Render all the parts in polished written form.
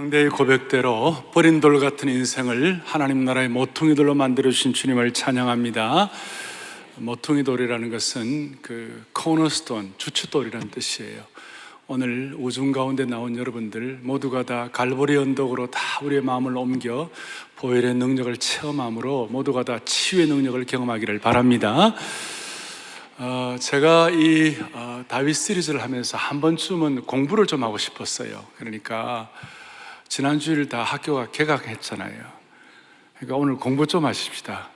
당대의 고백대로 버린 돌 같은 인생을 하나님 나라의 모퉁이 돌로 만들어주신 주님을 찬양합니다. 모퉁이 돌이라는 것은 코너스톤, 주춧돌이라는 뜻이에요. 오늘 우중 가운데 나온 여러분들 모두가 다 갈보리 언덕으로 다 우리의 마음을 옮겨 보혈의 능력을 체험함으로 모두가 다 치유의 능력을 경험하기를 바랍니다. 제가 이 다윗 시리즈를 하면서 한 번쯤은 공부를 좀 하고 싶었어요. 그러니까 지난 주일 다 학교가 개강했잖아요. 그러니까 오늘 공부 좀 하십시다.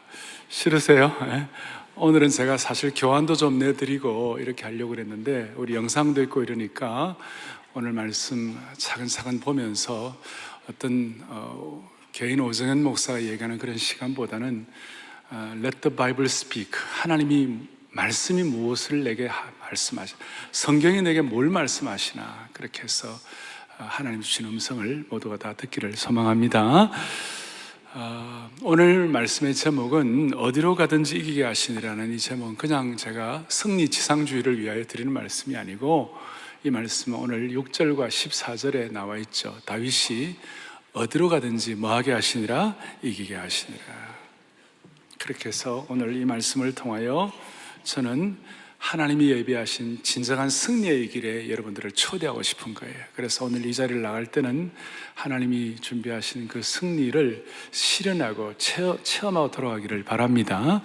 싫으세요? 네? 오늘은 제가 사실 교환도 좀 내드리고 이렇게 하려고 그랬는데 우리 영상도 있고 이러니까 오늘 말씀 차근차근 보면서 어떤 개인 오정현 목사가 얘기하는 그런 시간보다는 Let the Bible speak. 하나님이 말씀이 무엇을 내게 말씀하시나, 성경이 내게 뭘 말씀하시나, 그렇게 해서 하나님 주신 음성을 모두가 다 듣기를 소망합니다. 오늘 말씀의 제목은 어디로 가든지 이기게 하시니라는 이 제목은 그냥 제가 승리지상주의를 위하여 드리는 말씀이 아니고, 이 말씀은 오늘 6절과 14절에 나와 있죠. 다윗이 어디로 가든지 뭐하게 하시니라, 이기게 하시니라. 그렇게 해서 오늘 이 말씀을 통하여 저는 하나님이 예비하신 진정한 승리의 길에 여러분들을 초대하고 싶은 거예요. 그래서 오늘 이 자리를 나갈 때는 하나님이 준비하신 그 승리를 실현하고 체험하고 돌아가기를 바랍니다.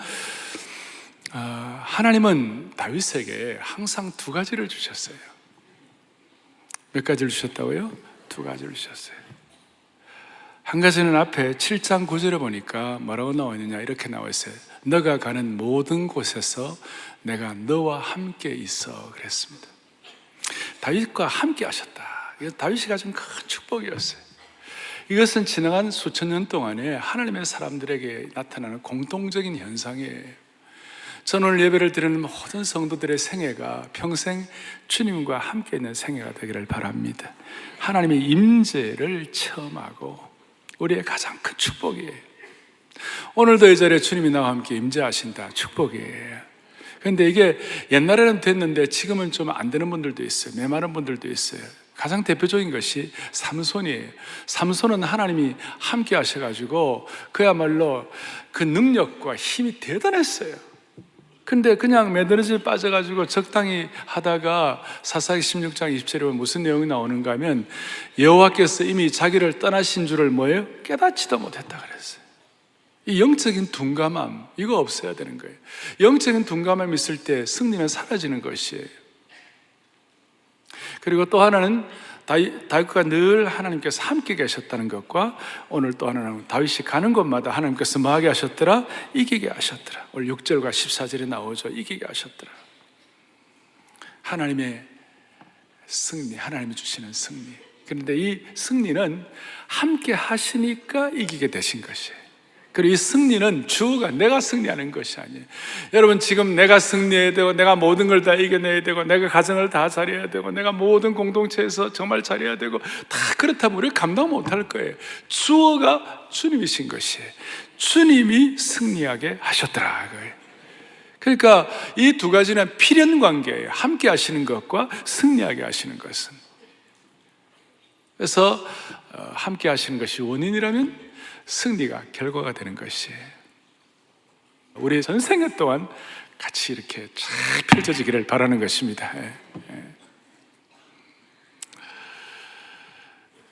하나님은 다윗에게 항상 두 가지를 주셨어요. 몇 가지를 주셨다고요? 두 가지를 주셨어요. 한 가지는 앞에 7장 9절에 보니까 뭐라고 나와 있느냐, 이렇게 나와 있어요. 너가 가는 모든 곳에서 내가 너와 함께 있어, 그랬습니다. 다윗과 함께 하셨다. 이것은 다윗이 가진 큰 축복이었어요. 이것은 지나간 수천 년 동안에 하나님의 사람들에게 나타나는 공통적인 현상이에요. 저는 오늘 예배를 드리는 모든 성도들의 생애가 평생 주님과 함께 있는 생애가 되기를 바랍니다. 하나님의 임재를 체험하고 우리의 가장 큰 축복이에요. 오늘도 이 자리에 주님이 나와 함께 임재하신다. 축복이에요. 그런데 이게 옛날에는 됐는데 지금은 좀 안 되는 분들도 있어요. 메마른 분들도 있어요. 가장 대표적인 것이 삼손이에요. 삼손은 하나님이 함께 하셔가지고 그야말로 그 능력과 힘이 대단했어요. 근데 그냥 매너리즘에 빠져가지고 적당히 하다가 사사기 16장 20절에 보면 무슨 내용이 나오는가 하면 여호와께서 이미 자기를 떠나신 줄을 뭐예요? 깨닫지도 못했다 그랬어요. 이 영적인 둔감함, 이거 없어야 되는 거예요. 영적인 둔감함이 있을 때 승리는 사라지는 것이에요. 그리고 또 하나는 다윗과 늘 하나님께서 함께 계셨다는 것과 오늘 또 하나는 다윗이 가는 곳마다 하나님께서 뭐하게 하셨더라? 이기게 하셨더라. 오늘 6절과 14절에 나오죠. 이기게 하셨더라. 하나님의 승리, 하나님이 주시는 승리. 그런데 이 승리는 함께 하시니까 이기게 되신 것이에요. 그리고 이 승리는 주어가 내가 승리하는 것이 아니에요. 여러분, 지금 내가 승리해야 되고 내가 모든 걸 다 이겨내야 되고 내가 가정을 다 잘해야 되고 내가 모든 공동체에서 정말 잘해야 되고 다 그렇다면 우리가 감당 못할 거예요. 주어가 주님이신 것이에요. 주님이 승리하게 하셨더라. 그러니까 이 두 가지는 필연 관계예요. 함께 하시는 것과 승리하게 하시는 것은. 그래서 함께 하시는 것이 원인이라면 승리가 결과가 되는 것이에요. 우리 전생애 동안 같이 이렇게 쫙 펼쳐지기를 바라는 것입니다.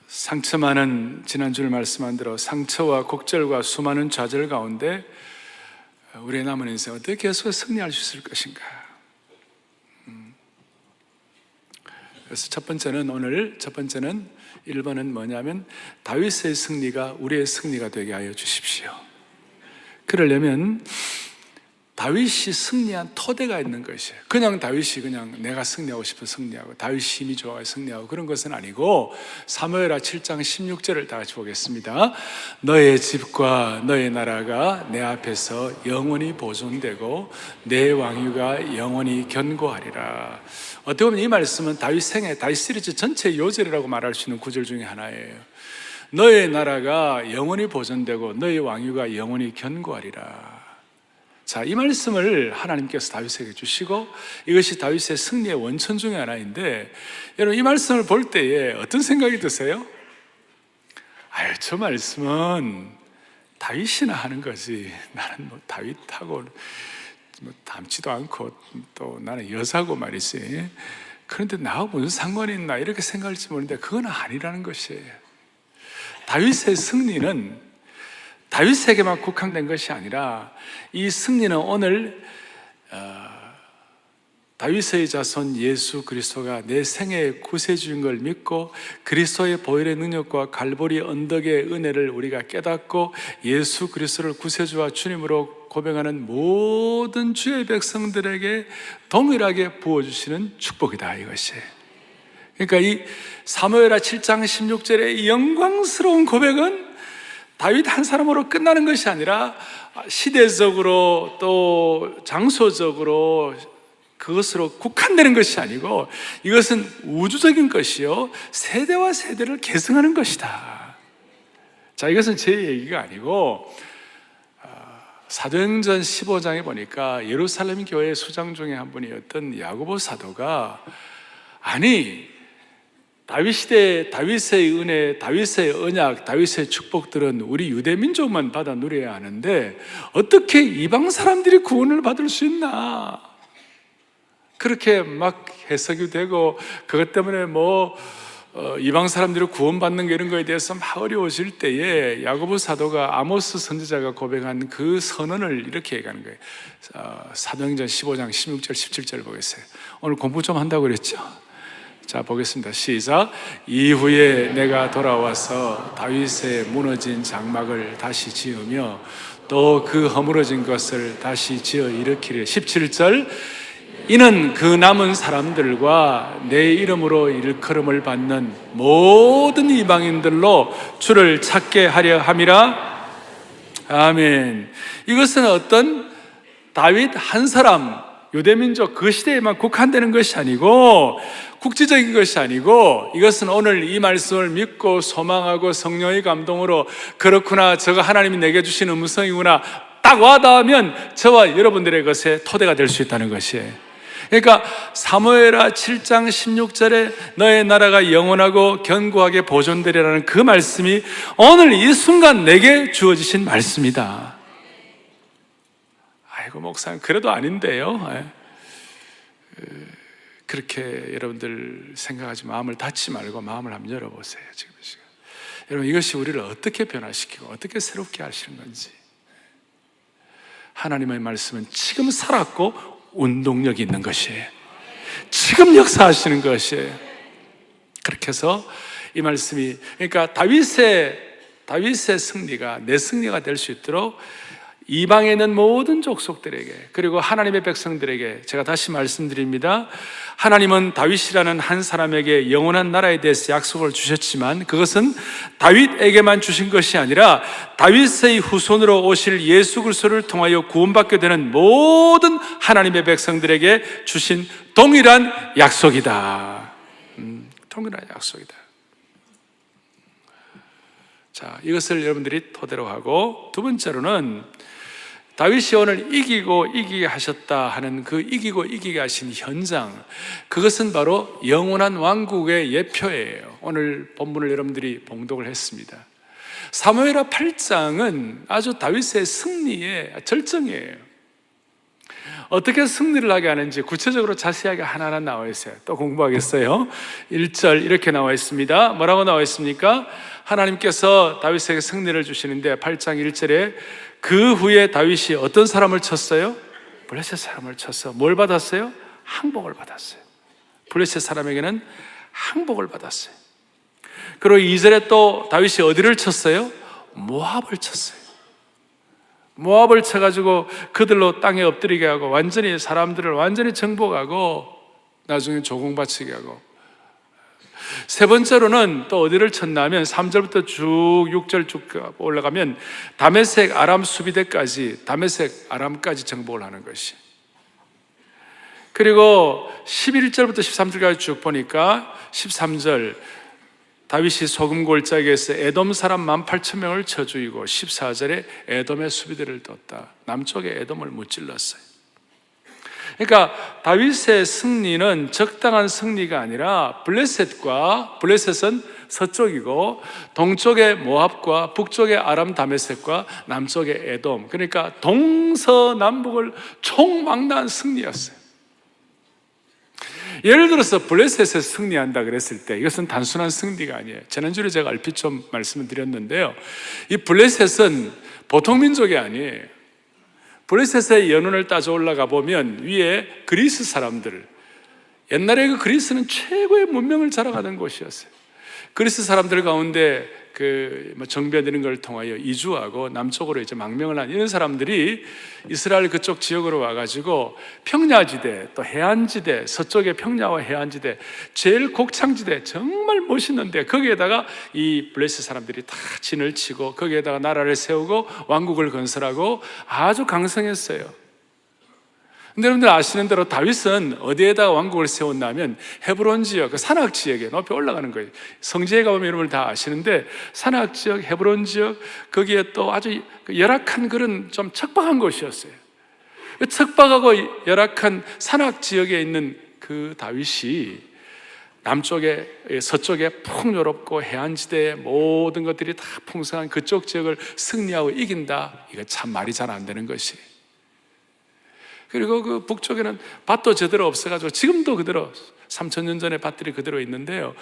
상처 많은, 지난주에 말씀한 대로 상처와 곡절과 수많은 좌절 가운데 우리의 남은 인생 어떻게 계속 승리할 수 있을 것인가. 그래서 첫 번째는 1번은 뭐냐면 다윗의 승리가 우리의 승리가 되게 하여 주십시오. 그러려면 다윗이 승리한 토대가 있는 것이에요. 그냥 다윗이 그냥 내가 승리하고 싶어 승리하고 다윗이 힘이 좋아서 승리하고 그런 것은 아니고 사무엘하 7장 16절을 다 같이 보겠습니다. 너의 집과 너의 나라가 내 앞에서 영원히 보존되고 내 왕위가 영원히 견고하리라. 어떻게 보면 이 말씀은 다윗 생애, 다윗 시리즈 전체 요절이라고 말할 수 있는 구절 중에 하나예요. 너의 나라가 영원히 보존되고 너의 왕위가 영원히 견고하리라. 자, 이 말씀을 하나님께서 다윗에게 주시고 이것이 다윗의 승리의 원천 중에 하나인데, 여러분 이 말씀을 볼 때에 어떤 생각이 드세요? 저 말씀은 다윗이나 하는 거지. 나는 뭐 다윗하고 뭐 닮지도 않고 또 나는 여자고 말이지. 그런데 나하고 무슨 상관이 있나 이렇게 생각할지 모르는데 그건 아니라는 것이에요. 다윗의 승리는 다윗에게만 국한된 것이 아니라 이 승리는 오늘 다윗의 자손 예수 그리스도가 내 생애의 구세주인 걸 믿고 그리스도의 보혈의 능력과 갈보리 언덕의 은혜를 우리가 깨닫고 예수 그리스도를 구세주와 주님으로 고백하는 모든 주의 백성들에게 동일하게 부어주시는 축복이다, 이것이. 그러니까 이 사무엘하 7장 16절의 이 영광스러운 고백은 다윗 한 사람으로 끝나는 것이 아니라 시대적으로 또 장소적으로 그것으로 국한되는 것이 아니고 이것은 우주적인 것이요 세대와 세대를 계승하는 것이다. 자, 이것은 제 얘기가 아니고 사도행전 15장에 보니까 예루살렘 교회 수장 중에 한 분이었던 야고보 사도가 아니 다윗 시대 다윗의 은혜, 다윗의 언약, 다윗의 축복들은 우리 유대 민족만 받아 누려야 하는데 어떻게 이방 사람들이 구원을 받을 수 있나? 그렇게 막 해석이 되고 그것 때문에 이방 사람들이 구원받는 게 이런 거에 대해서 막 어려워질 때에 야고보 사도가 아모스 선지자가 고백한 그 선언을 이렇게 얘기하는 거예요. 사도행전 15장 16절 17절 보겠어요. 오늘 공부 좀 한다고 그랬죠? 자, 보겠습니다. 시작. 이후에 내가 돌아와서 다윗의 무너진 장막을 다시 지으며 또 그 허물어진 것을 다시 지어 일으키려. 17절. 이는 그 남은 사람들과 내 이름으로 일컬음을 받는 모든 이방인들로 주를 찾게 하려 함이라. 아멘. 이것은 어떤 다윗 한 사람, 유대민족 그 시대에만 국한되는 것이 아니고 국지적인 것이 아니고 이것은 오늘 이 말씀을 믿고 소망하고 성령의 감동으로 그렇구나, 저가 하나님이 내게 주신 음성이구나 딱 와닿으면 저와 여러분들의 것에 토대가 될 수 있다는 것이에요. 그러니까 사무엘하 7장 16절에 너의 나라가 영원하고 견고하게 보존되리라는 그 말씀이 오늘 이 순간 내게 주어지신 말씀이다. 아이고 목사님 그래도 아닌데요. 그렇게 여러분들 생각하지 마음을 닫지 말고 마음을 한번 열어보세요. 지금 시간. 여러분 이것이 우리를 어떻게 변화시키고 어떻게 새롭게 하시는 건지. 하나님의 말씀은 지금 살았고 운동력이 있는 것이에요. 지금 역사하시는 것이에요. 그렇게 해서 이 말씀이 그러니까 다윗의 승리가 내 승리가 될 수 있도록 이방에 있는 모든 족속들에게 그리고 하나님의 백성들에게 제가 다시 말씀드립니다. 하나님은 다윗이라는 한 사람에게 영원한 나라에 대해서 약속을 주셨지만 그것은 다윗에게만 주신 것이 아니라 다윗의 후손으로 오실 예수 그리스도를 통하여 구원받게 되는 모든 하나님의 백성들에게 주신 동일한 약속이다. 동일한 약속이다. 자, 이것을 여러분들이 토대로 하고 두 번째로는 다윗이 오늘 이기고 이기게 하셨다 하는 그 이기고 이기게 하신 현장, 그것은 바로 영원한 왕국의 예표예요. 오늘 본문을 여러분들이 봉독을 했습니다. 사무엘하 8장은 아주 다윗의 승리의 절정이에요. 어떻게 승리를 하게 하는지 구체적으로 자세하게 하나하나 나와 있어요. 또 공부하겠어요. 1절 이렇게 나와 있습니다. 뭐라고 나와 있습니까? 하나님께서 다윗에게 승리를 주시는데 8장 1절에 그 후에 다윗이 어떤 사람을 쳤어요? 블레셋 사람을 쳤어. 뭘 받았어요? 항복을 받았어요. 블레셋 사람에게는 항복을 받았어요. 그리고 2절에 또 다윗이 어디를 쳤어요? 모압을 쳤어요. 모압을 쳐가지고 그들로 땅에 엎드리게 하고 완전히 사람들을 완전히 정복하고 나중에 조공바치게 하고, 세 번째로는 또 어디를 쳤냐면 3절부터 쭉 6절 쭉 올라가면 다메섹 아람 수비대까지, 다메섹 아람까지 정복을 하는 것이. 그리고 11절부터 13절까지 쭉 보니까 13절 다윗이 소금 골짜기에서 에돔 사람 18,000명을 쳐 죽이고 14절에 에돔의 수비대를 뒀다. 남쪽에 에돔을 무찔렀어요. 그러니까 다윗의 승리는 적당한 승리가 아니라 블레셋은 서쪽이고 동쪽의 모압과 북쪽의 아람 다메섹과 남쪽의 에돔, 그러니까 동서남북을 총망라한 승리였어요. 예를 들어서 블레셋에서 승리한다 그랬을 때 이것은 단순한 승리가 아니에요. 지난주에 제가 얼핏 좀 말씀을 드렸는데요, 이 블레셋은 보통 민족이 아니에요. 블레셋의 연원을 따져 올라가 보면 위에 그리스 사람들, 옛날에 그 그리스는 최고의 문명을 자랑하던 곳이었어요. 그리스 사람들 가운데 정배되는 걸 통하여 이주하고 남쪽으로 이제 망명을 한 이런 사람들이 이스라엘 그쪽 지역으로 와가지고 평야지대, 또 해안지대, 서쪽의 평야와 해안지대, 제일 곡창지대, 정말 멋있는데 거기에다가 이 블레셋 사람들이 다 진을 치고 거기에다가 나라를 세우고 왕국을 건설하고 아주 강성했어요. 근데 여러분들 아시는 대로 다윗은 어디에다가 왕국을 세웠냐면 헤브론 지역, 그 산악 지역에 높이 올라가는 거예요. 성지에 가보면 여러분 다 아시는데 산악 지역, 헤브론 지역, 거기에 또 아주 열악한 그런 좀 척박한 곳이었어요. 척박하고 열악한 산악 지역에 있는 그 다윗이 남쪽에, 서쪽에 풍요롭고 해안지대의 모든 것들이 다 풍성한 그쪽 지역을 승리하고 이긴다, 이거 참 말이 잘 안 되는 것이. 그리고 그 북쪽에는 밭도 제대로 없어가지고 지금도 그대로 3000년 전에 밭들이 그대로 있는데요,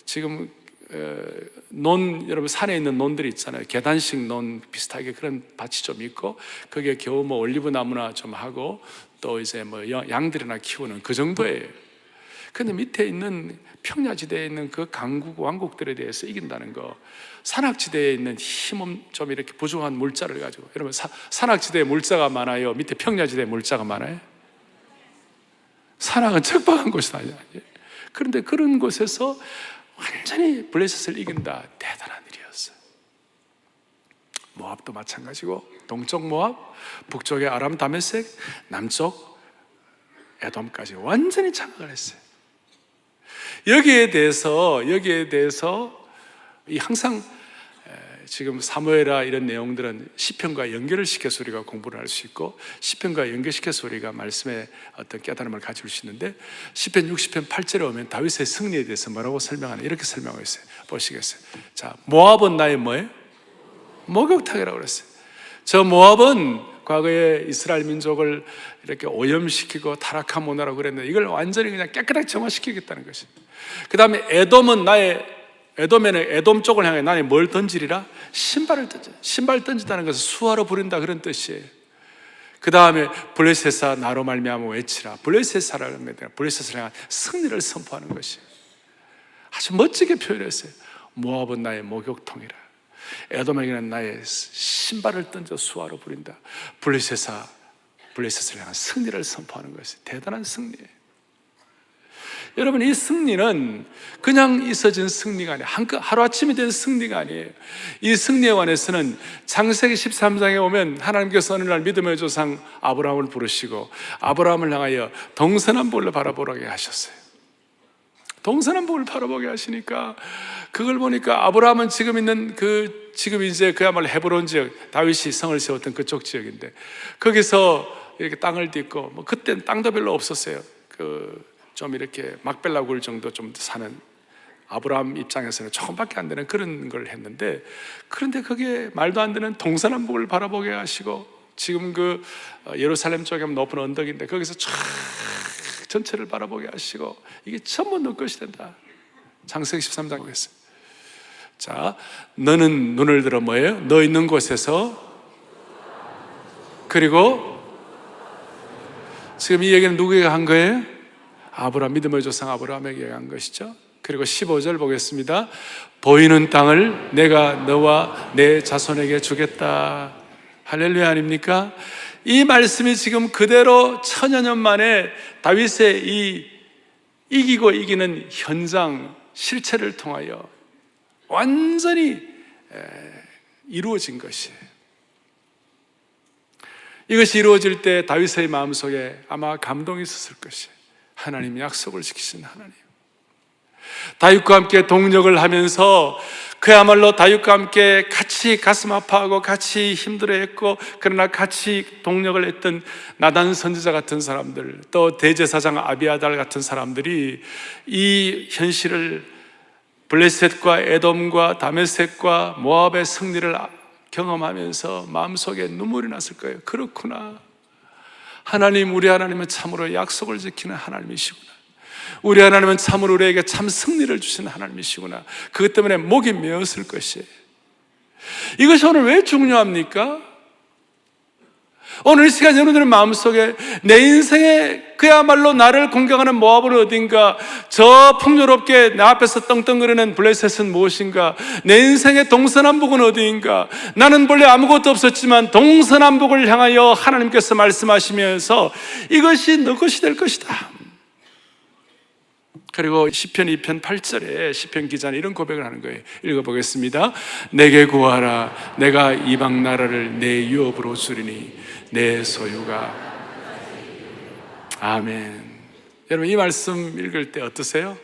지금 여러분 산에 있는 논들이 있잖아요. 계단식 논 비슷하게 그런 밭이 좀 있고 거기에 겨우 뭐 올리브 나무나 좀 하고 또 이제 뭐 양들이나 키우는 그 정도예요. 근데 밑에 있는 평야지대에 있는 그 강국 왕국들에 대해서 이긴다는 거, 산악지대에 있는 힘 좀 이렇게 부족한 물자를 가지고, 여러분 산악지대에 물자가 많아요? 밑에 평야지대에 물자가 많아요? 산악은 척박한 곳이 아니에요. 그런데 그런 곳에서 완전히 블레셋을 이긴다, 대단한 일이었어요. 모압도 마찬가지고 동쪽 모압, 북쪽의 아람 다메섹, 남쪽 에돔까지 완전히 장악을 했어요. 여기에 대해서 이 항상 지금 사무엘아 이런 내용들은 시편과 연결을 시켜서 우리가 공부를 할 수 있고, 시편과 연결시켜서 우리가 말씀의 어떤 깨달음을 가질 수 있는데, 시편 60편 8절에 오면 다윗의 승리에 대해서 뭐라고 설명하나, 이렇게 설명하고 있어요. 보시겠어요? 자, 모압은 나의 뭐예요? 목욕탕이라고 그랬어요. 저 모압은 과거에 이스라엘 민족을 이렇게 오염시키고 타락한 문화라고 그랬는데 이걸 완전히 그냥 깨끗하게 정화시키겠다는 것입니다. 그 다음에 에돔에는 에돔 쪽을 향해 나는 뭘 던지리라? 신발을 던져. 신발 던진다는 것은 수하로 부린다, 그런 뜻이에요. 그 다음에 블레셋아 나로 말미암아 외치라. 블레셋아라는 겁니다. 블레셋을 향한 승리를 선포하는 것이에요. 아주 멋지게 표현했어요. 모압은 나의 목욕통이라. 에돔에게는 나의 신발을 던져 수하로 부린다. 블레셋을 향한 승리를 선포하는 것이 대단한 승리예요. 여러분, 이 승리는 그냥 있어진 승리가 아니에요. 하루아침에 된 승리가 아니에요. 이 승리에 관해서는 창세기 13장에 오면 하나님께서 어느 날 믿음의 조상 아브라함을 부르시고 아브라함을 향하여 동서남북을 바라보라게 하셨어요. 동서남북을 바라보게 하시니까 그걸 보니까 아브라함은 지금 이제 그야말로 헤브론 지역, 다윗이 성을 세웠던 그쪽 지역인데 거기서 이렇게 땅을 딛고, 뭐 그때는 땅도 별로 없었어요. 좀 이렇게 막벨라 굴 정도 좀 사는 아브라함 입장에서는 조금밖에 안 되는 그런 걸 했는데, 그런데 그게 말도 안 되는 동서남북을 바라보게 하시고, 지금 예루살렘 쪽에 높은 언덕인데 거기서 쫙 전체를 바라보게 하시고, 이게 전부 너 것이 된다. 창세기 13장에 했어요. 자, 너는 눈을 들어 뭐예요? 너 있는 곳에서, 그리고 지금 이 얘기는 누구에게 한 거예요? 아브라함, 믿음의 조상 아브라함에게 한 것이죠. 그리고 15절 보겠습니다. 보이는 땅을 내가 너와 내 자손에게 주겠다. 할렐루야 아닙니까? 이 말씀이 지금 그대로 천여 년 만에 다윗의 이 이기고 이기는 현장 실체를 통하여 완전히 이루어진 것이에요. 이것이 이루어질 때 다윗의 마음속에 아마 감동이 있었을 것이에요. 하나님이 약속을 지키신 하나님, 다윗과 함께 동력을 하면서 그야말로 다윗과 함께 같이 가슴 아파하고 같이 힘들어했고, 그러나 같이 동력을 했던 나단 선지자 같은 사람들, 또 대제사장 아비아달 같은 사람들이 이 현실을, 블레셋과 에돔과 다메섹과 모압의 승리를 경험하면서 마음속에 눈물이 났을 거예요. 그렇구나, 하나님, 우리 하나님은 참으로 약속을 지키는 하나님이시구나. 우리 하나님은 참으로 우리에게 참 승리를 주시는 하나님이시구나. 그것 때문에 목이 메었을 것이에요. 이것이 오늘 왜 중요합니까? 오늘 이 시간 여러분들의 마음속에 내 인생에 그야말로 나를 공격하는 모압은 어딘가, 저 풍요롭게 내 앞에서 떵떵거리는 블레셋은 무엇인가, 내 인생의 동서남북은 어디인가, 나는 본래 아무것도 없었지만 동서남북을 향하여 하나님께서 말씀하시면서 이것이 너 것이 될 것이다. 그리고 시편 2편 8절에 시편 기자는 이런 고백을 하는 거예요. 읽어보겠습니다. 내게 구하라. 내가 이방 나라를 내 유업으로 주리니 내 소유가. 아멘. 여러분, 이 말씀 읽을 때 어떠세요?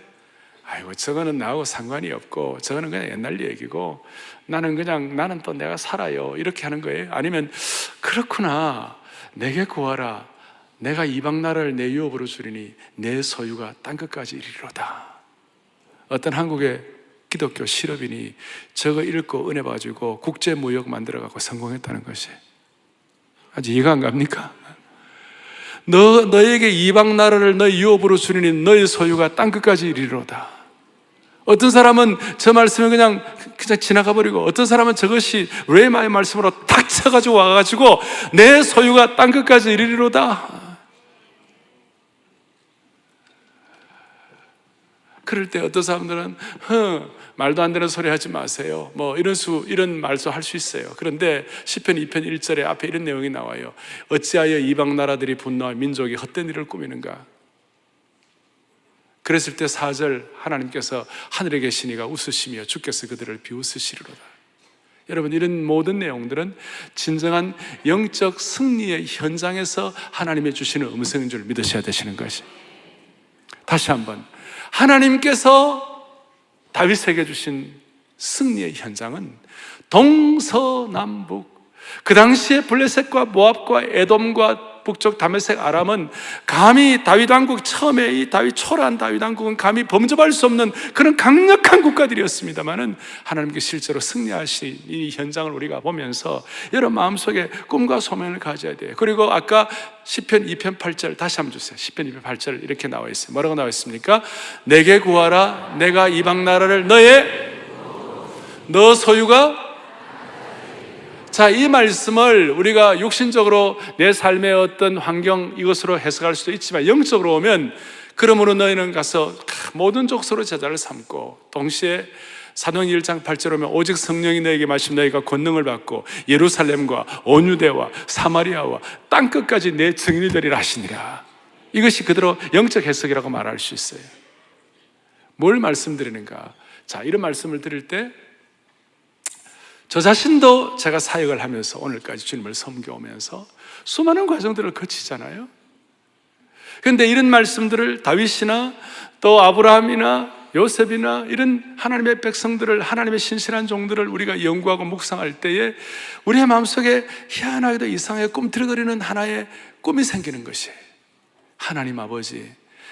아이고, 저거는 나하고 상관이 없고, 저거는 그냥 옛날 얘기고, 나는 또 내가 살아요, 이렇게 하는 거예요? 아니면 그렇구나, 내게 구하라. 내가 이방 나라를 내 유업으로 주리니 내 소유가 땅끝까지 이르리로다. 어떤 한국의 기독교 실업인이 저거 읽고 은혜 봐주고 국제무역 만들어갖고 성공했다는 것이 아주 이해가 안 갑니까? 너에게 이방 나라를 너의 유업으로 주리니 너의 소유가 땅끝까지 이르리로다. 어떤 사람은 저 말씀을 그냥 지나가 버리고, 어떤 사람은 저것이 레마의 말씀으로 탁 쳐가지고 와가지고 내 소유가 땅끝까지 이르리로다. 그럴 때 어떤 사람들은 말도 안 되는 소리 하지 마세요, 뭐 이런 말도 할 수 있어요. 그런데 시편 2편 1절에 앞에 이런 내용이 나와요. 어찌하여 이방 나라들이 분노하여 민족이 헛된 일을 꾸미는가. 그랬을 때 4절, 하나님께서 하늘에 계신 이가 웃으시며 주께서 그들을 비웃으시리로다. 여러분, 이런 모든 내용들은 진정한 영적 승리의 현장에서 하나님이 주시는 음성인 줄 믿으셔야 되시는 것이. 다시 한번, 하나님께서 다윗에게 주신 승리의 현장은 동서남북, 그 당시에 블레셋과 모압과 에돔과 북쪽 다메섹 아람은 감히 다윗 왕국, 처음에 이 초라한 다윗 왕국은 감히 범접할 수 없는 그런 강력한 국가들이었습니다만은 하나님께 실제로 승리하신 이 현장을 우리가 보면서 여러분 마음속에 꿈과 소망을 가져야 돼요. 그리고 아까 시편 2편 8절 다시 한번 주세요. 시편 2편 8절 이렇게 나와 있어요. 뭐라고 나와 있습니까? 내게 구하라. 내가 이방 나라를 너 소유가. 자, 이 말씀을 우리가 육신적으로 내 삶의 어떤 환경 이것으로 해석할 수도 있지만, 영적으로 오면 그러므로 너희는 가서 모든 족속으로 제자를 삼고, 동시에 사도행전 1장 8절 오면 오직 성령이 너에게 마시면 너희가 권능을 받고 예루살렘과 온 유대와 사마리아와 땅끝까지 내 증인이 되리라 하시니라. 이것이 그대로 영적 해석이라고 말할 수 있어요. 뭘 말씀드리는가? 자, 이런 말씀을 드릴 때 저 자신도 제가 사역을 하면서 오늘까지 주님을 섬겨오면서 수많은 과정들을 거치잖아요. 그런데 이런 말씀들을 다윗이나 또 아브라함이나 요셉이나 이런 하나님의 백성들을, 하나님의 신실한 종들을 우리가 연구하고 묵상할 때에 우리의 마음속에 희한하게도 이상하게 꿈틀거리는 하나의 꿈이 생기는 것이에요. 하나님 아버지,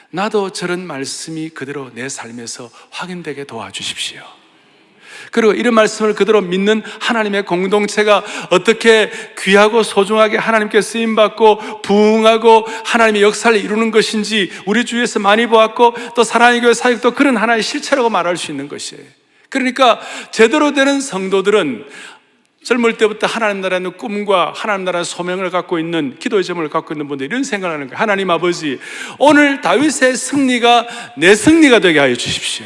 나도 저런 말씀이 그대로 내 삶에서 확인되게 도와주십시오. 그리고 이런 말씀을 그대로 믿는 하나님의 공동체가 어떻게 귀하고 소중하게 하나님께 쓰임받고 부흥하고 하나님의 역사를 이루는 것인지 우리 주위에서 많이 보았고, 또 사랑의 교회 사역도 그런 하나의 실체라고 말할 수 있는 것이에요. 그러니까 제대로 되는 성도들은 젊을 때부터 하나님 나라의 꿈과 하나님 나라의 소명을 갖고 있는, 기도의 제목을 갖고 있는 분들이 이런 생각을 하는 거예요. 하나님 아버지, 오늘 다윗의 승리가 내 승리가 되게 하여 주십시오.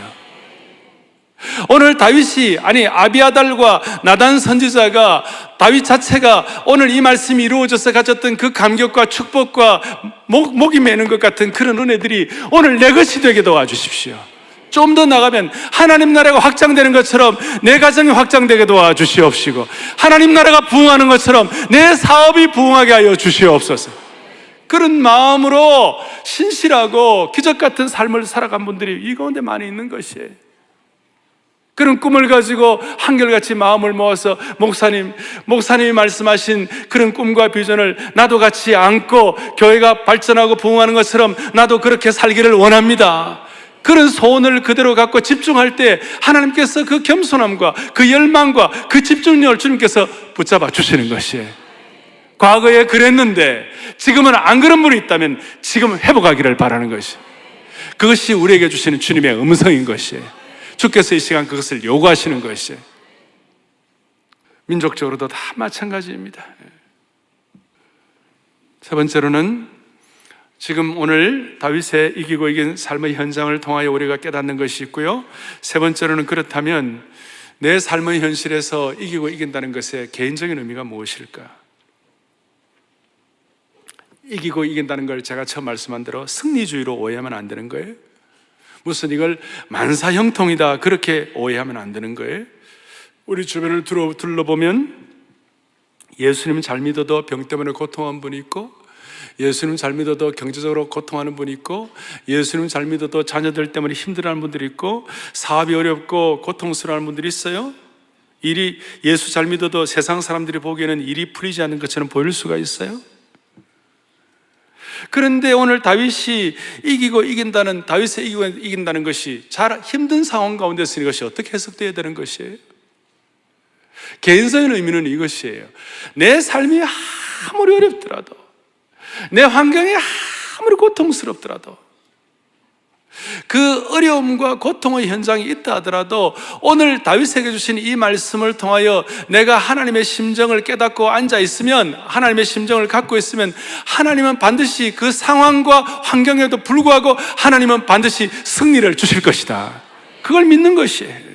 오늘 다윗이, 아비아달과 나단 선지자가, 다윗 자체가 오늘 이 말씀이 이루어져서 가졌던 그 감격과 축복과 목이 메는 것 같은 그런 은혜들이 오늘 내 것이 되게 도와주십시오. 좀 더 나가면 하나님 나라가 확장되는 것처럼 내 가정이 확장되게 도와주시옵시고, 하나님 나라가 부흥하는 것처럼 내 사업이 부흥하게 하여 주시옵소서. 그런 마음으로 신실하고 기적 같은 삶을 살아간 분들이 이 가운데 많이 있는 것이에요. 그런 꿈을 가지고 한결같이 마음을 모아서 목사님이 말씀하신 그런 꿈과 비전을 나도 같이 안고 교회가 발전하고 부흥하는 것처럼 나도 그렇게 살기를 원합니다. 그런 소원을 그대로 갖고 집중할 때 하나님께서 그 겸손함과 그 열망과 그 집중력을 주님께서 붙잡아 주시는 것이에요. 과거에 그랬는데 지금은 안 그런 분이 있다면 지금 회복하기를 바라는 것이, 그것이 우리에게 주시는 주님의 음성인 것이에요. 주께서 이 시간 그것을 요구하시는 것이에요. 민족적으로도 다 마찬가지입니다. 세 번째로는 지금 오늘 다윗의 이기고 이긴 삶의 현장을 통하여 우리가 깨닫는 것이 있고요. 세 번째로는 그렇다면 내 삶의 현실에서 이기고 이긴다는 것의 개인적인 의미가 무엇일까? 이기고 이긴다는 걸 제가 처음 말씀한 대로 승리주의로 오해하면 안 되는 거예요. 무슨 이걸 만사형통이다 그렇게 오해하면 안 되는 거예요. 우리 주변을 둘러보면 예수님 잘 믿어도 병 때문에 고통한 분이 있고, 예수님 잘 믿어도 경제적으로 고통하는 분이 있고, 예수님 잘 믿어도 자녀들 때문에 힘들어하는 분들이 있고, 사업이 어렵고 고통스러워하는 분들이 있어요. 예수 잘 믿어도 세상 사람들이 보기에는 일이 풀리지 않는 것처럼 보일 수가 있어요. 그런데 오늘 다윗이 다윗의 이기고 이긴다는 것이 잘 힘든 상황 가운데서 이것이 어떻게 해석되어야 되는 것이에요? 개인적인 의미는 이것이에요. 내 삶이 아무리 어렵더라도, 내 환경이 아무리 고통스럽더라도, 그 어려움과 고통의 현장이 있다 하더라도 오늘 다윗에게 주신 이 말씀을 통하여 내가 하나님의 심정을 깨닫고 앉아 있으면, 하나님의 심정을 갖고 있으면 하나님은 반드시 그 상황과 환경에도 불구하고 하나님은 반드시 승리를 주실 것이다. 그걸 믿는 것이에요.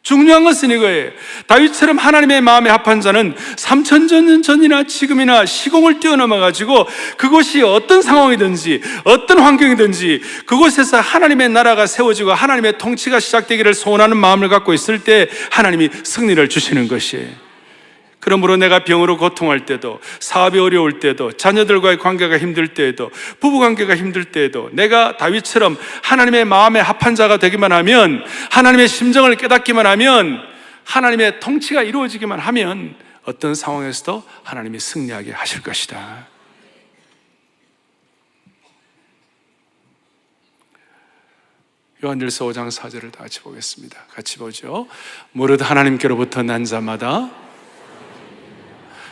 중요한 것은 이거예요. 다윗처럼 하나님의 마음에 합한 자는 3000년 전이나 지금이나 시공을 뛰어넘어가지고 그곳이 어떤 상황이든지 어떤 환경이든지 그곳에서 하나님의 나라가 세워지고 하나님의 통치가 시작되기를 소원하는 마음을 갖고 있을 때 하나님이 승리를 주시는 것이에요. 그러므로 내가 병으로 고통할 때도, 사업이 어려울 때도, 자녀들과의 관계가 힘들 때에도, 부부관계가 힘들 때에도 내가 다윗처럼 하나님의 마음에 합한 자가 되기만 하면, 하나님의 심정을 깨닫기만 하면, 하나님의 통치가 이루어지기만 하면 어떤 상황에서도 하나님이 승리하게 하실 것이다. 요한일서 5장 4절을 다 같이 보겠습니다. 같이 보죠. 무릇 하나님께로부터 난 자마다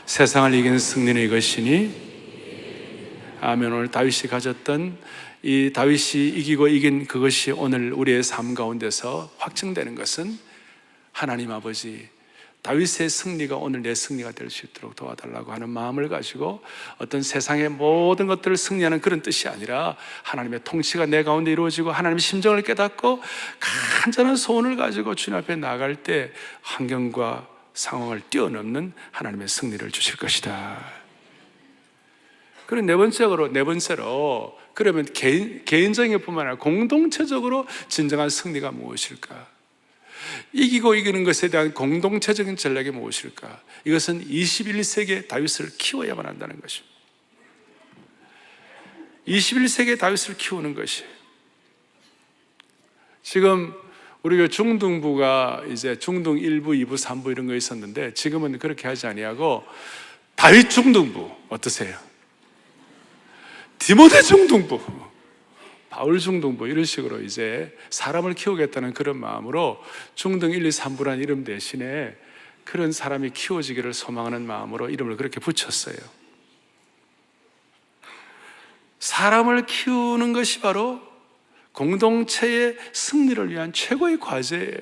세상을 이기는 승리는 이것이니. 아멘. 오늘 다윗이 가졌던 이 다윗이 이기고 이긴 그것이 오늘 우리의 삶 가운데서 확증되는 것은 하나님 아버지, 다윗의 승리가 오늘 내 승리가 될 수 있도록 도와달라고 하는 마음을 가지고 어떤 세상의 모든 것들을 승리하는 그런 뜻이 아니라 하나님의 통치가 내 가운데 이루어지고 하나님의 심정을 깨닫고 간절한 소원을 가지고 주님 앞에 나갈 때 환경과 상황을 뛰어넘는 하나님의 승리를 주실 것이다. 그리고 네 번째로 그러면 개인적인 뿐만 아니라 공동체적으로 진정한 승리가 무엇일까? 이기고 이기는 것에 대한 공동체적인 전략이 무엇일까? 이것은 21세기의 다윗을 키워야만 한다는 것입니다. 21세기의 다윗을 키우는 것이에요. 지금 우리가 중등부가 이제 중등 1부, 2부, 3부 이런 거 있었는데 지금은 그렇게 하지 아니하고 다윗 중등부 어떠세요? 디모데 중등부, 바울 중등부 이런 식으로 이제 사람을 키우겠다는 그런 마음으로 중등 1, 2, 3부라는 이름 대신에 그런 사람이 키워지기를 소망하는 마음으로 이름을 그렇게 붙였어요. 사람을 키우는 것이 바로 공동체의 승리를 위한 최고의 과제예요.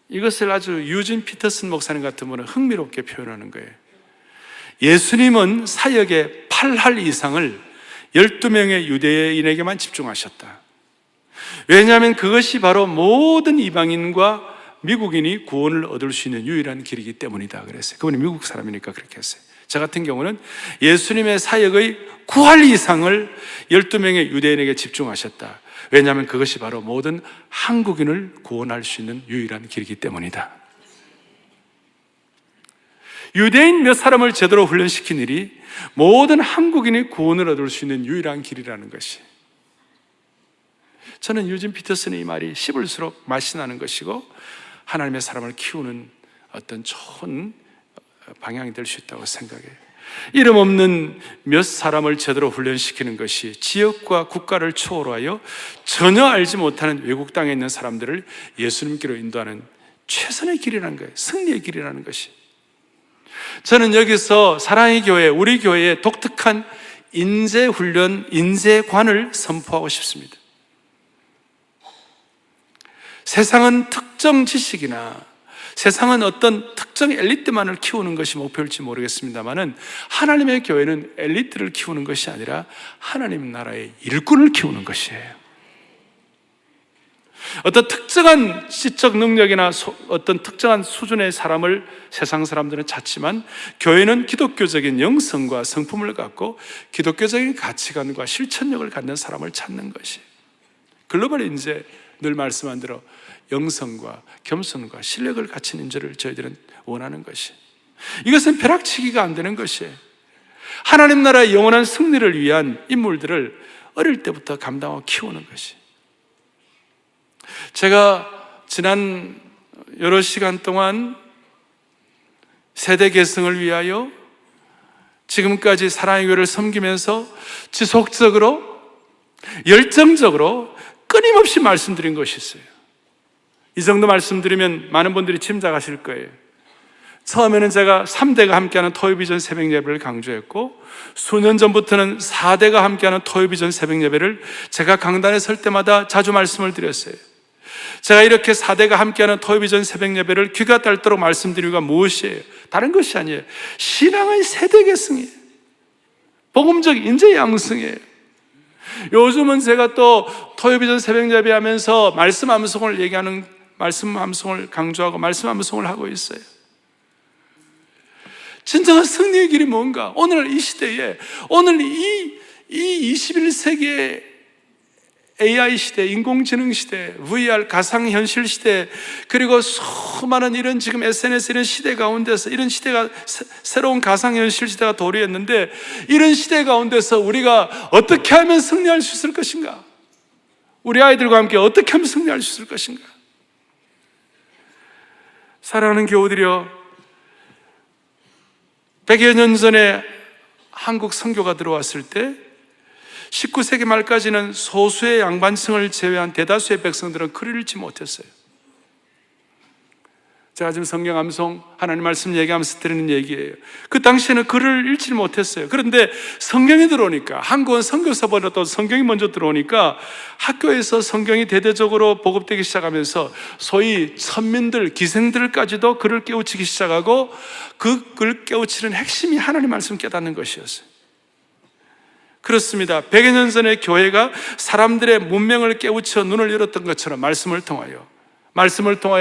이것을 아주 유진 피터슨 목사님 같은 분은 흥미롭게 표현하는 거예요. 예수님은 사역의 8할 이상을 12명의 유대인에게만 집중하셨다. 왜냐하면 그것이 바로 모든 이방인과 미국인이 구원을 얻을 수 있는 유일한 길이기 때문이다 그랬어요. 그분이 미국 사람이니까 그렇게 했어요. 저 같은 경우는 예수님의 사역의 9할 이상을 12명의 유대인에게 집중하셨다. 왜냐하면 그것이 바로 모든 한국인을 구원할 수 있는 유일한 길이기 때문이다. 유대인 몇 사람을 제대로 훈련시킨 일이 모든 한국인이 구원을 얻을 수 있는 유일한 길이라는 것이, 저는 유진 피터슨의 이 말이 씹을수록 맛이 나는 것이고 하나님의 사람을 키우는 어떤 좋은 방향이 될 수 있다고 생각해요. 이름 없는 몇 사람을 제대로 훈련시키는 것이 지역과 국가를 초월하여 전혀 알지 못하는 외국 땅에 있는 사람들을 예수님께로 인도하는 최선의 길이라는 거예요. 승리의 길이라는 것이. 저는 여기서 사랑의 교회, 우리 교회의 독특한 인재훈련, 인재관을 선포하고 싶습니다. 세상은 특정 지식이나 세상은 어떤 특정 엘리트만을 키우는 것이 목표일지 모르겠습니다만은 하나님의 교회는 엘리트를 키우는 것이 아니라 하나님 나라의 일꾼을 키우는 것이에요. 어떤 특정한 지적 능력이나 어떤 특정한 수준의 사람을 세상 사람들은 찾지만 교회는 기독교적인 영성과 성품을 갖고 기독교적인 가치관과 실천력을 갖는 사람을 찾는 것이에요. 글로벌 인재, 늘 말씀한 대로 영성과 겸손과 실력을 갖춘 인재를 저희들은 원하는 것이, 이것은 벼락치기가 안 되는 것이에요. 하나님 나라의 영원한 승리를 위한 인물들을 어릴 때부터 감당하고 키우는 것이. 제가 지난 여러 시간 동안 세대 계승을 위하여 지금까지 사랑의 교회를 섬기면서 지속적으로 열정적으로 끊임없이 말씀드린 것이 있어요. 이 정도 말씀드리면 많은 분들이 짐작하실 거예요. 처음에는 제가 3대가 함께하는 토요비전 새벽 예배를 강조했고, 수년 전부터는 4대가 함께하는 토요비전 새벽 예배를 제가 강단에 설 때마다 자주 말씀을 드렸어요. 제가 이렇게 4대가 함께하는 토요비전 새벽 예배를 귀가 닳도록 말씀드린 이유가 무엇이에요? 다른 것이 아니에요. 신앙의 세대 계승이에요. 복음적 인재 양성이에요. 요즘은 제가 또 토요비전 새벽 예배하면서 말씀 암송을 얘기하는, 말씀 암송을 강조하고 말씀 암송을 하고 있어요. 진정한 승리의 길이 뭔가? 오늘 이 시대에, 오늘 이 21세기의 AI 시대, 인공지능 시대, VR, 가상현실 시대, 그리고 수많은 이런 지금 SNS 이런 시대 가운데서, 이런 시대가, 새로운 가상현실 시대가 도래했는데, 이런 시대 가운데서 우리가 어떻게 하면 승리할 수 있을 것인가? 우리 아이들과 함께 어떻게 하면 승리할 수 있을 것인가? 사랑하는 교우들이여, 100여 년 전에 한국 선교가 들어왔을 때 19세기 말까지는 소수의 양반층을 제외한 대다수의 백성들은 글을 읽지 못했어요. 제가 지금 성경 암송, 하나님 말씀 얘기하면서 드리는 얘기예요. 그 당시에는 글을 읽지 못했어요. 그런데 성경이 들어오니까, 한국은 선교사보다도 성경이 먼저 들어오니까 학교에서 성경이 대대적으로 보급되기 시작하면서 소위 천민들, 기생들까지도 글을 깨우치기 시작하고, 그 글 깨우치는 핵심이 하나님 말씀 깨닫는 것이었어요. 그렇습니다. 100여 년 전에 교회가 사람들의 문명을 깨우쳐 눈을 열었던 것처럼 말씀을 통하여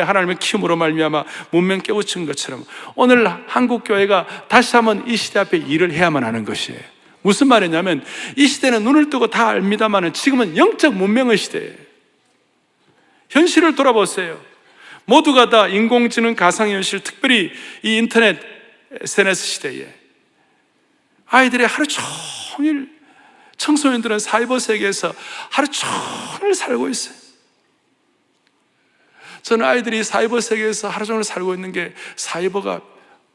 하나님의 키움으로 말미암아 문명 깨우친 것처럼 오늘 한국 교회가 다시 한번 이 시대 앞에 일을 해야만 하는 것이에요. 무슨 말이냐면, 이 시대는 눈을 뜨고 다 압니다만 지금은 영적 문명의 시대예요. 현실을 돌아보세요. 모두가 다 인공지능, 가상현실, 특별히 이 인터넷 SNS 시대에 아이들이 하루 종일, 청소년들은 사이버 세계에서 하루 종일 살고 있어요. 저는 아이들이 사이버 세계에서 하루 종일 살고 있는 게, 사이버가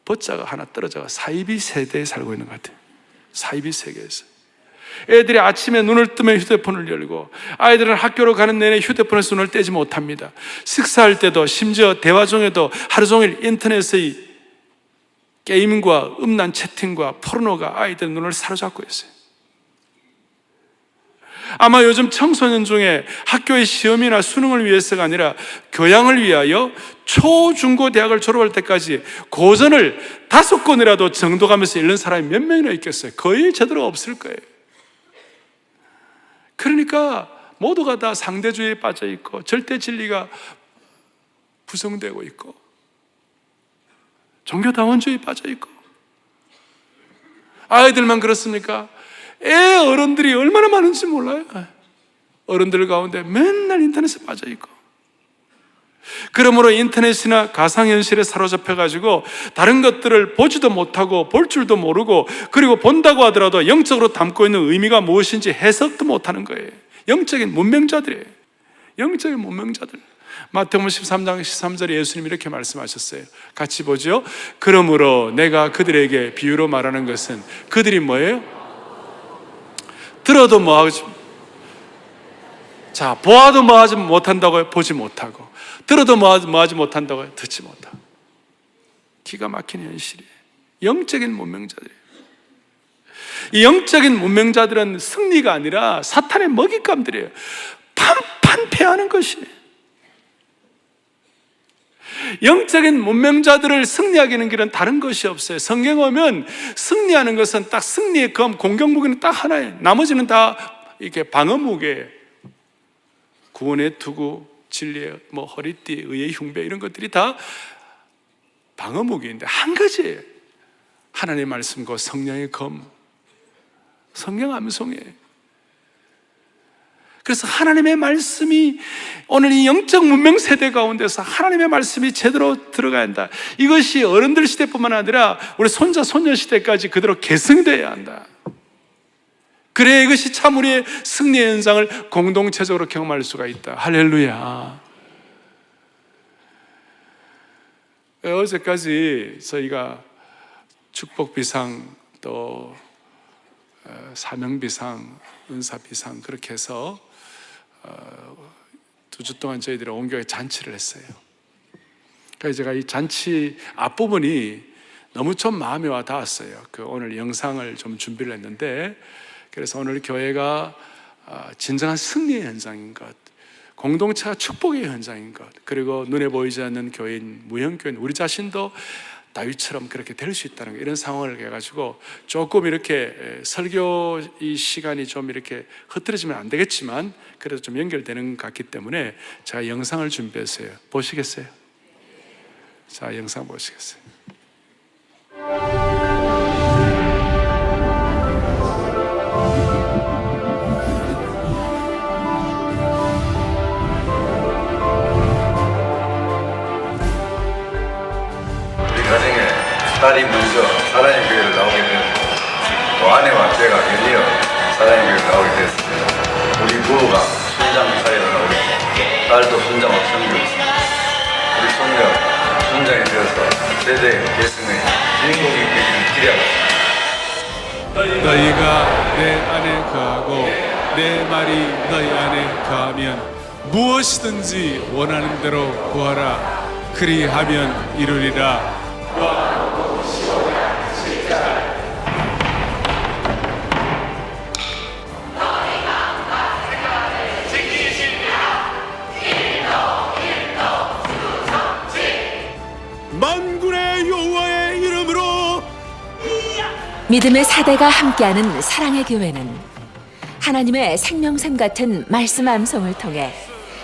버자가 하나 떨어져가 사이비 세대에 살고 있는 것 같아요. 사이비 세계에서 애들이 아침에 눈을 뜨면 휴대폰을 열고, 아이들은 학교로 가는 내내 휴대폰에서 눈을 떼지 못합니다. 식사할 때도, 심지어 대화 중에도 하루 종일 인터넷의 게임과 음란 채팅과 포르노가 아이들 눈을 사로잡고 있어요. 아마 요즘 청소년 중에 학교의 시험이나 수능을 위해서가 아니라 교양을 위하여 초, 중, 고, 대학을 졸업할 때까지 고전을 5권이라도 정독하면서 읽는 사람이 몇 명이나 있겠어요? 거의 제대로 없을 거예요. 그러니까 모두가 다 상대주의에 빠져 있고 절대 진리가 부정되고 있고 종교다원주의에 빠져 있고. 아이들만 그렇습니까? 어른들이 얼마나 많은지 몰라요. 어른들 가운데 맨날 인터넷에 빠져 있고, 그러므로 인터넷이나 가상현실에 사로잡혀가지고 다른 것들을 보지도 못하고 볼 줄도 모르고, 그리고 본다고 하더라도 영적으로 담고 있는 의미가 무엇인지 해석도 못하는 거예요. 영적인 문명자들이에요. 영적인 문명자들. 마태복음 13장 13절에 예수님이 이렇게 말씀하셨어요. 같이 보죠. 그러므로 내가 그들에게 비유로 말하는 것은 그들이 뭐예요? 들어도 뭐하지? 자, 보아도 뭐하지 못한다고요? 보지 못하고. 들어도 뭐하지 못한다고요? 듣지 못하고. 기가 막힌 현실이에요. 영적인 문명자들이에요. 이 영적인 문명자들은 승리가 아니라 사탄의 먹잇감들이에요. 판패하는 것이에요. 영적인 문명자들을 승리하게 하는 길은 다른 것이 없어요. 성경 오면 승리하는 것은 딱 승리의 검, 공격무기는 딱 하나예요. 나머지는 다 이렇게 방어무기예요. 구원의 투구, 진리의 허리띠, 의의 흉배 이런 것들이 다 방어무기인데 한 가지예요. 하나님의 말씀과 성령의 검, 성령 암송이에요. 그래서 하나님의 말씀이 오늘 이 영적 문명 세대 가운데서 하나님의 말씀이 제대로 들어가야 한다. 이것이 어른들 시대뿐만 아니라 우리 손자, 손녀 시대까지 그대로 계승되어야 한다. 그래야 이것이 참 우리의 승리의 현상을 공동체적으로 경험할 수가 있다. 할렐루야. 어제까지 저희가 축복비상 또 사명비상, 은사비상 그렇게 해서 2주 동안 저희들이 온 교회에 잔치를 했어요. 그래서 제가 이 잔치 앞부분이 너무 좀 마음에 와 닿았어요. 오늘 영상을 좀 준비를 했는데, 그래서 오늘 교회가 진정한 승리의 현장인 것, 공동체가 축복의 현장인 것, 그리고 눈에 보이지 않는 교인, 무형교인, 우리 자신도 다윗처럼 그렇게 될 수 있다는 거, 이런 상황을 해가지고 조금 이렇게 설교 이 시간이 좀 이렇게 흐트러지면 안 되겠지만 그래도 좀 연결되는 것 같기 때문에 제가 영상을 준비했어요. 보시겠어요? 자, 영상 보시겠어요? 딸이 먼저 하나님 교회를 나오게 되었고 또 아내와 제가 연이어 하나님 교회를 나오게 되었습니다. 우리 부부가 순장 사회로 나오고 있고 딸도 순장으로 섬기고 있습니다. 우리 손녀 순장이 되어서 세대 계승의 주인공이 되기를 기대하고 있습니다. 너희가 내 안에 거하고 내 말이 너희 안에 거하면 무엇이든지 원하는 대로 구하라. 그리하면 이루리라. 만군의 여호와의 이름으로. 믿음의 사대가 함께하는 사랑의 교회는 하나님의 생명샘 같은 말씀 암송을 통해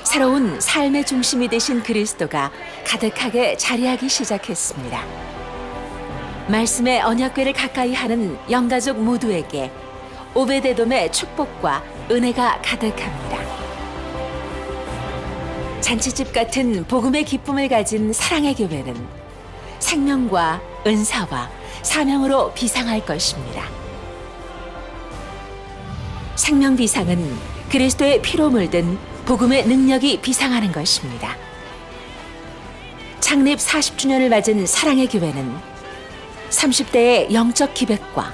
새로운 삶의 중심이 되신 그리스도가 가득하게 자리하기 시작했습니다. 말씀의 언약궤를 가까이 하는 영가족 모두에게 오베데돔의 축복과 은혜가 가득합니다. 잔치집 같은 복음의 기쁨을 가진 사랑의 교회는 생명과 은사와 사명으로 비상할 것입니다. 생명 비상은 그리스도의 피로 물든 복음의 능력이 비상하는 것입니다. 창립 40주년을 맞은 사랑의 교회는 30대의 영적 기백과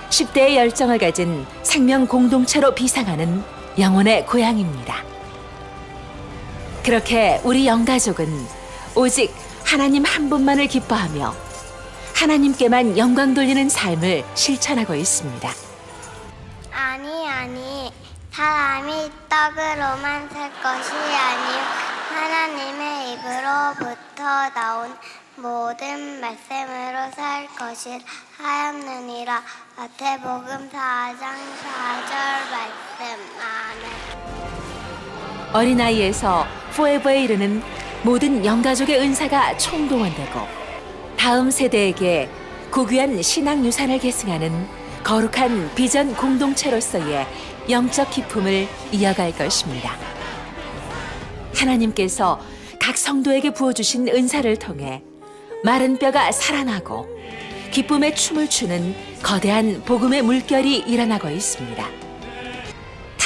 10대의 열정을 가진 생명 공동체로 비상하는 영혼의 고향입니다. 그렇게 우리 영가족은 오직 하나님 한 분만을 기뻐하며 하나님께만 영광 돌리는 삶을 실천하고 있습니다. 아니, 사람이 떡으로만 살 것이 아니요 하나님의 입으로부터 나온 모든 말씀으로 살 것을 하였느니라. 마태복음 4장 4절 말씀. 아멘. 어린아이에서 포에버에 이르는 모든 영가족의 은사가 총동원되고 다음 세대에게 고귀한 신앙 유산을 계승하는 거룩한 비전 공동체로서의 영적 기쁨을 이어갈 것입니다. 하나님께서 각 성도에게 부어주신 은사를 통해 마른 뼈가 살아나고 기쁨의 춤을 추는 거대한 복음의 물결이 일어나고 있습니다.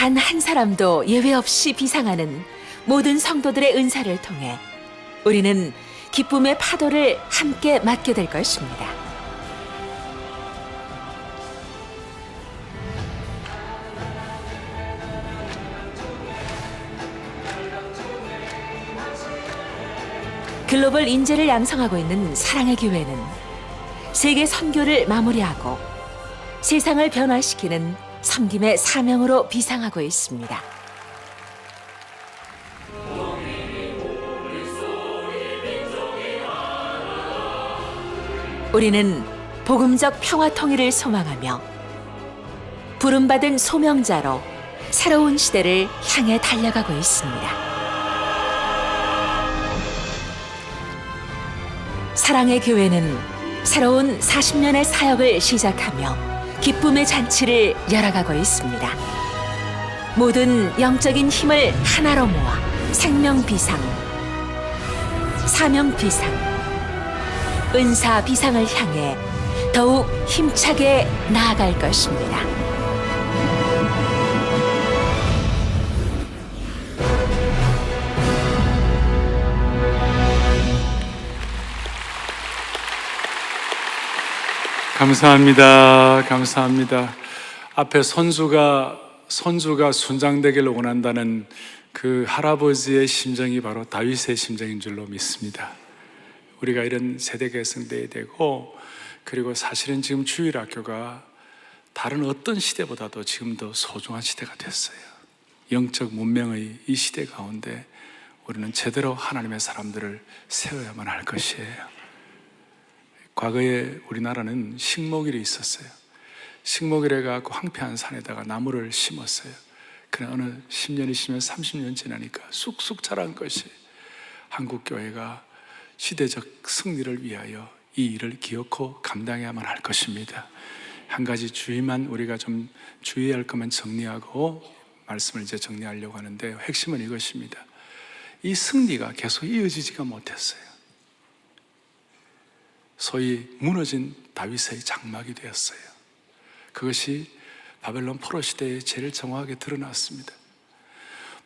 단 한 사람도 예외 없이 비상하는 모든 성도들의 은사를 통해 우리는 기쁨의 파도를 함께 맞게 될 것입니다. 글로벌 인재를 양성하고 있는 사랑의 교회는 세계 선교를 마무리하고 세상을 변화시키는 섬김의 사명으로 비상하고 있습니다. 우리는 복음적 평화 통일을 소망하며 부름받은 소명자로 새로운 시대를 향해 달려가고 있습니다. 사랑의 교회는 새로운 40년의 사역을 시작하며 기쁨의 잔치를 열어가고 있습니다. 모든 영적인 힘을 하나로 모아 생명 비상, 사명 비상, 은사 비상을 향해 더욱 힘차게 나아갈 것입니다. 감사합니다. 감사합니다. 앞에 선주가 순장되기를 원한다는 그 할아버지의 심정이 바로 다윗의 심정인 줄로 믿습니다. 우리가 이런 세대 계승돼야 되고, 그리고 사실은 지금 주일학교가 다른 어떤 시대보다도 지금 더 소중한 시대가 됐어요. 영적 문명의 이 시대 가운데 우리는 제대로 하나님의 사람들을 세워야만 할 것이에요. 과거에 우리나라는 식목일이 있었어요. 식목일에 가고 황폐한 산에다가 나무를 심었어요. 그러나 어느 10년, 20년, 30년 지나니까 쑥쑥 자란 것이 한국교회가 시대적 승리를 위하여 이 일을 기어코 감당해야만 할 것입니다. 한 가지 주의만 우리가 좀 주의해야 할 것만 정리하고 말씀을 이제 정리하려고 하는데, 핵심은 이것입니다. 이 승리가 계속 이어지지가 못했어요. 소위 무너진 다윗의 장막이 되었어요. 그것이 바벨론 포로 시대에 제일 정확하게 드러났습니다.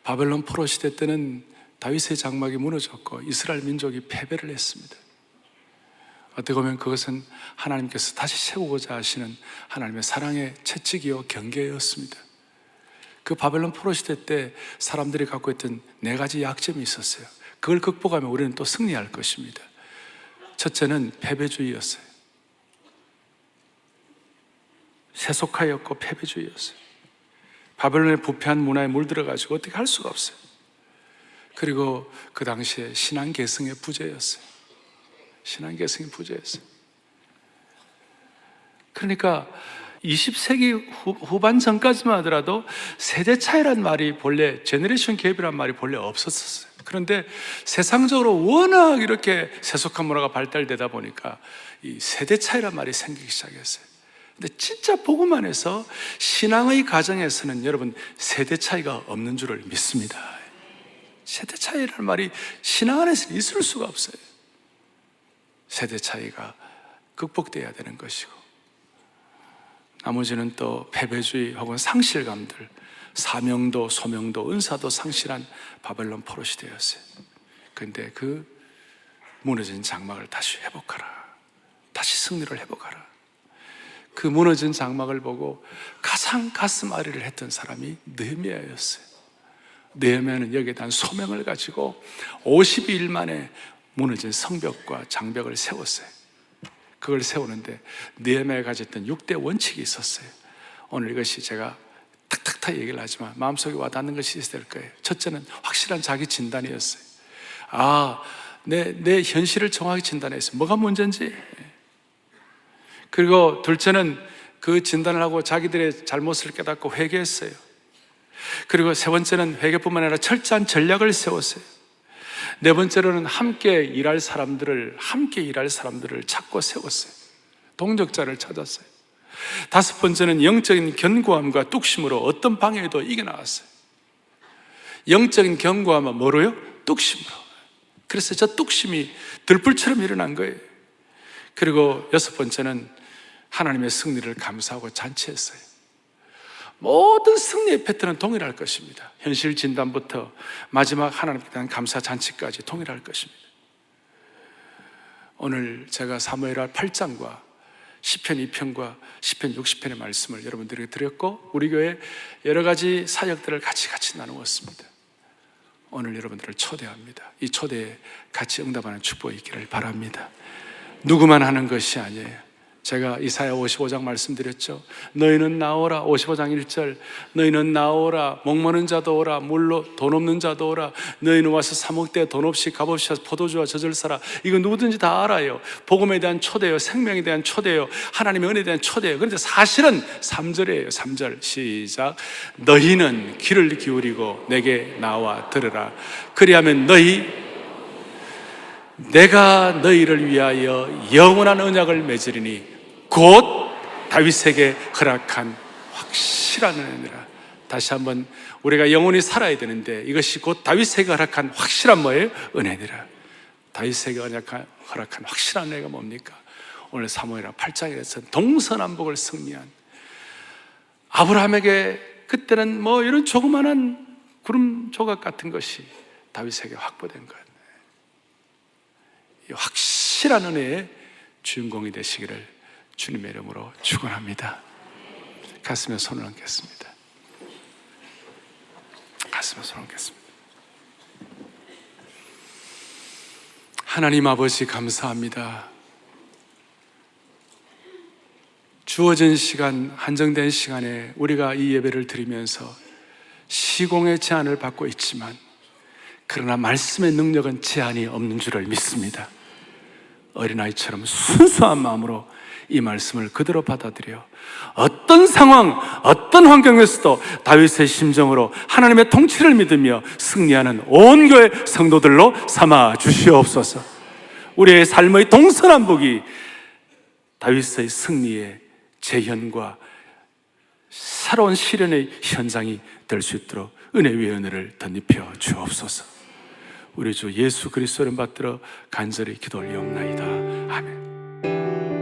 바벨론 포로 시대 때는 다윗의 장막이 무너졌고 이스라엘 민족이 패배를 했습니다. 어떻게 보면 그것은 하나님께서 다시 세우고자 하시는 하나님의 사랑의 채찍이요 경계였습니다. 그 바벨론 포로 시대 때 사람들이 갖고 있던 4가지 약점이 있었어요. 그걸 극복하면 우리는 또 승리할 것입니다. 첫째는 패배주의였어요. 세속화였고 패배주의였어요. 바벨론의 부패한 문화에 물들어가지고 어떻게 할 수가 없어요. 그리고 그 당시에 신앙계승의 부재였어요. 신앙계승의 부재였어요. 그러니까 20세기 후반 전까지만 하더라도 세대 차이란 말이 본래, 제너레이션 갭이란 말이 본래 없었어요. 그런데 세상적으로 워낙 이렇게 세속한 문화가 발달되다 보니까 이 세대 차이란 말이 생기기 시작했어요. 근데 진짜 복음 안에서 신앙의 가정에서는 여러분 세대 차이가 없는 줄을 믿습니다. 세대 차이라는 말이 신앙 안에서 있을 수가 없어요. 세대 차이가 극복돼야 되는 것이고, 나머지는 또 패배주의 혹은 상실감들, 사명도 소명도 은사도 상실한 바벨론 포로 시대였어요. 그런데 그 무너진 장막을 다시 회복하라, 다시 승리를 회복하라. 그 무너진 장막을 보고 가장 가슴 아리를 했던 사람이 느헤미야였어요. 느헤미야는 여기에 대한 소명을 가지고 52일 만에 무너진 성벽과 장벽을 세웠어요. 그걸 세우는데 느헤미야가 가졌던 6대 원칙이 있었어요. 오늘 이것이 제가 탁탁탁 얘기를 하지만 마음속에 와닿는 것이 있어야 될 거예요. 첫째는 확실한 자기 진단이었어요. 내 현실을 정확히 진단했어요. 뭐가 문제인지. 그리고 둘째는 그 진단을 하고 자기들의 잘못을 깨닫고 회개했어요. 그리고 세 번째는 회개뿐만 아니라 철저한 전략을 세웠어요. 네 번째로는 함께 일할 사람들을 찾고 세웠어요. 동력자를 찾았어요. 다섯 번째는 영적인 견고함과 뚝심으로 어떤 방해에도 이겨나갔어요. 영적인 견고함은 뭐로요? 뚝심으로. 그래서 저 뚝심이 들불처럼 일어난 거예요. 그리고 여섯 번째는 하나님의 승리를 감사하고 잔치했어요. 모든 승리의 패턴은 동일할 것입니다. 현실 진단부터 마지막 하나님께 대한 감사 잔치까지 동일할 것입니다. 오늘 제가 사무엘하 8장과 시편 2편과 시편 60편의 말씀을 여러분들에게 드렸고, 우리 교회 여러 가지 사역들을 같이 나누었습니다. 오늘 여러분들을 초대합니다. 이 초대에 같이 응답하는 축복이 있기를 바랍니다. 누구만 하는 것이 아니에요. 제가 이사야 55장 말씀드렸죠. 너희는 나오라. 55장 1절, 너희는 나오라. 목마른 자도 오라. 물로 돈 없는 자도 오라. 너희는 와서 사 먹되 돈 없이 값없이 포도주와 젖을 사라. 이거 누구든지 다 알아요. 복음에 대한 초대요, 생명에 대한 초대요, 하나님의 은혜에 대한 초대요. 그런데 사실은 3절이에요 3절 시작. 너희는 귀를 기울이고 내게 나와 들으라. 그리하면 내가 너희를 위하여 영원한 언약을 맺으리니 곧 다윗에게 허락한 확실한 은혜니라. 다시 한번, 우리가 영원히 살아야 되는데 이것이 곧 다윗에게 허락한 확실한 뭐예요? 은혜니라. 다윗에게 허락한 확실한 은혜가 뭡니까? 오늘 사무엘하 8장에서 동서남북을 승리한 아브라함에게 그때는 뭐 이런 조그만한 구름 조각 같은 것이 다윗에게 확보된 거예요. 이 확실한 은혜의 주인공이 되시기를 주님의 이름으로 축원합니다. 가슴에 손을 얹겠습니다. 가슴에 손을 얹겠습니다. 하나님 아버지, 감사합니다. 주어진 시간, 한정된 시간에 우리가 이 예배를 드리면서 시공의 제한을 받고 있지만, 그러나 말씀의 능력은 제한이 없는 줄을 믿습니다. 어린아이처럼 순수한 마음으로 이 말씀을 그대로 받아들여 어떤 상황, 어떤 환경에서도 다윗의 심정으로 하나님의 통치를 믿으며 승리하는 온 교회 성도들로 삼아 주시옵소서. 우리의 삶의 동서남북이 다윗의 승리의 재현과 새로운 실현의 현장이 될 수 있도록 은혜 위에 은혜를 덧입혀 주옵소서. 우리 주 예수 그리스도를 받들어 간절히 기도 올리옵나이다. 아멘.